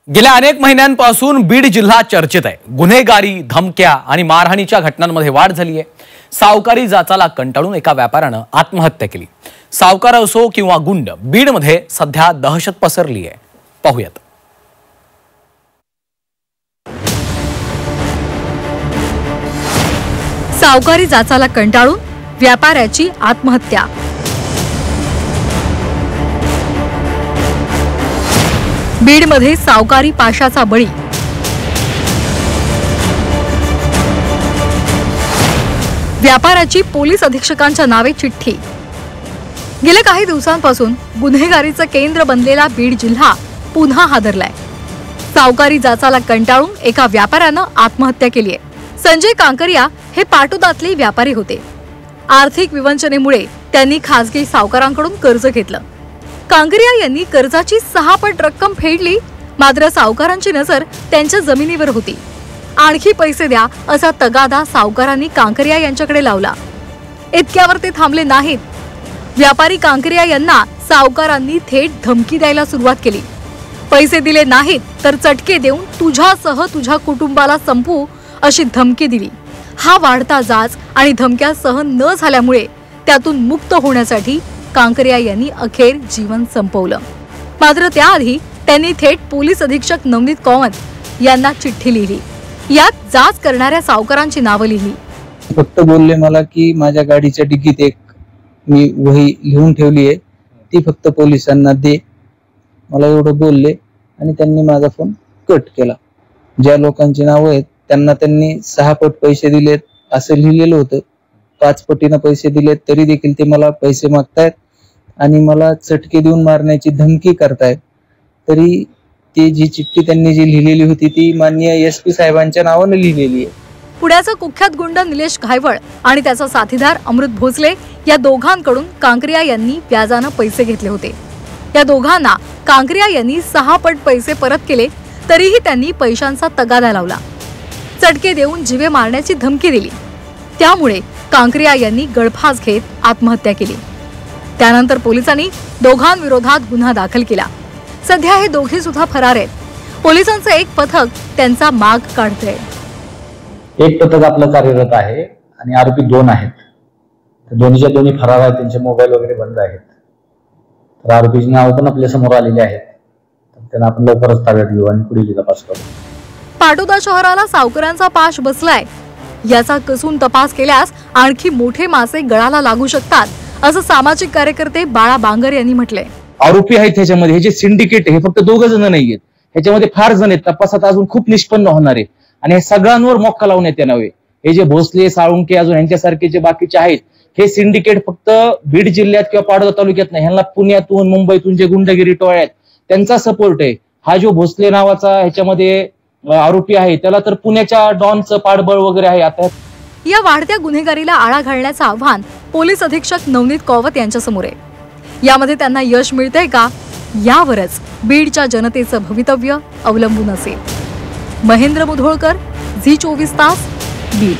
गेल्या अनेक महिन्यांपासून बीड जिल्हा चर्चेत आहे। गुन्हेगारी, धमक्या आणि मारहाणीच्या घटनांमध्ये वाढ झाली आहे। सावकारी जाचाला कंटाळून एका व्यापाऱ्याने आत्महत्या केली। सावकार असो किंवा गुंड, बीडमध्ये सध्या दहशत पसरली आहे। पाहूयात। सावकारी जाचाला कंटाळून व्यापाऱ्याची आत्महत्या। बीडमध्ये सावकारी पाशाचा बळी। व्यापाऱ्याची पोलीस अधीक्षकांच्या नावे चिठ्ठी। गेल्या काही दिवसांपासून गुन्हेगारीचं केंद्र बनलेला बीड जिल्हा पुन्हा हादरलाय। सावकारी जाचाला कंटाळून एका व्यापाऱ्यानं आत्महत्या केली आहे। संजय कांकरिया हे पाटोदातले व्यापारी होते। आर्थिक विवंचनेमुळे त्यांनी खासगी सावकारांकडून कर्ज घेतलं। कांकरिया यांनी कर्जाची 6 पट रक्कम फेडली, मात्र सावकारांची नजर त्यांच्या जमिनीवर होती। आणखी पैसे द्या असा तगादा सावकारांनी कांकरिया यांच्याकडे लावला। इतक्यावर ते थांबले नाहीत। व्यापारी कांकरिया यांना सावकारांनी थेट धमकी द्यायला सुरुवात केली। पैसे दिले नाहीत तर चटके देऊन तुझ्यासह तुझ्या कुटुंबाला संपवू अशी धमकी दिली। हा वाढता जाच आणि धमक्या सहन न झाल्यामुळे त्यातून मुक्त होण्यासाठी कांकरिया यांनी अखेर जीवन संपवलं। मात्र त्याआधी त्यांनी थेट पोलीस अधीक्षक नवनीत कौवत यांना चिठ्ठी लिहिली। यात जाच करणाऱ्या सावकारांची नावं लिहिली। फक्त बोलले मला की माझ्या गाडीच्या डिकीत एक मी वही लिहून ठेवली आहे, ती फक्त पोलिसांना दे, मला एवढं बोलले आणि त्यांनी माझा फोन कट केला। ज्या लोकांची नावं आहेत त्यांना त्यांनी 6 पट पैसे दिलेत असं लिहिलेलं होतं। 5 पटीनं पैसे दिलेत तरी देखील ते मला पैसे मागतायत आणि मला चटके देऊन मारण्याची धमकी करतायत। तरी ती जी चिठ्ठी त्यांनी जी लिहिलेली होती ती माननीय SP साहेबांच्या नावाने लिहिलेली आहे। पुण्याचा कुख्यात गुंड निलेश घायवळ आणि त्याचा साथीदार अमृत भोसले या दोघांकडून कांकरिया यांनी व्याजाने पैसे घेतले होते। या दोघांना कांकरिया यांनी 6 पट पैसे परत केले, तरीही त्यांनी पैशांचा तगादा लावला। चटके देऊन जीवे मारण्याची धमकी दिली। त्यामुळे कांकरिया यांनी गळफास घेत आत्महत्या केली। त्यानंतर पोलिसांनी दोघांविरोधात गुन्हा दाखल केला। सध्या हे दोघे सुद्धा फरार आहेत। पोलिसांचं एक पथक त्यांचा माग काढतंय। एक पथक आपलं कार्यरत आहे आणि आरोपी 2 आहेत। दोन्हीच्या दोन्ही फरार आहेत, त्यांचे मोबाईल वगैरे बंद आहेत। तर आरोपीची नाव पण आपल्या समोर आलेली आहेत। त्यांना आपण लवकरच ताब्यात घेऊ आणि पुढील तपास करू। पाटोदा शहराला सावकारांचा पाश बसलाय। याचा कसून तपास केल्यास आणखी मोठे मासे गळाला लागू शकतात, असं सामाजिक कार्यकर्ते बाळा बांगर यांनी म्हटलंय। आरोपी आहेत ह्याच्यामध्ये, हे जे सिंडिकेट हे फक्त 2 जण नाहीयेत, ह्याच्यामध्ये फार जण आहेत। तपासात अजून खूप निष्पन्न होणार आहे आणि हे सगळ्यांवर मोक्का लावण्यात येणार आहे। हे जे भोसले, साळुंके, अजून यांच्यासारखे जे बाकीचे आहेत, हे सिंडिकेट फक्त बीड जिल्ह्यात किंवा पाटोदा तालुक्यात नाही, ह्यांना पुण्यातून मुंबईतून जे गुंडगिरी टोळ्या आहेत त्यांचा सपोर्ट आहे। हा जो भोसले नावाचा ह्याच्यामध्ये आरोपी आहे त्याला तर पुण्याच्या डॉनचं पाठबळ वगैरे आहे। आता या वाढत्या गुन्हेगारीला आळा घालण्याचं आव्हान पोलीस अधीक्षक नवनीत कौवत यांच्या समोर आहे। यामध्ये त्यांना यश मिळतंय का, यावरच बीडच्या जनतेचं भवितव्य अवलंबून असेल। महेंद्र मुधोळकर, झी 24 तास, बीड।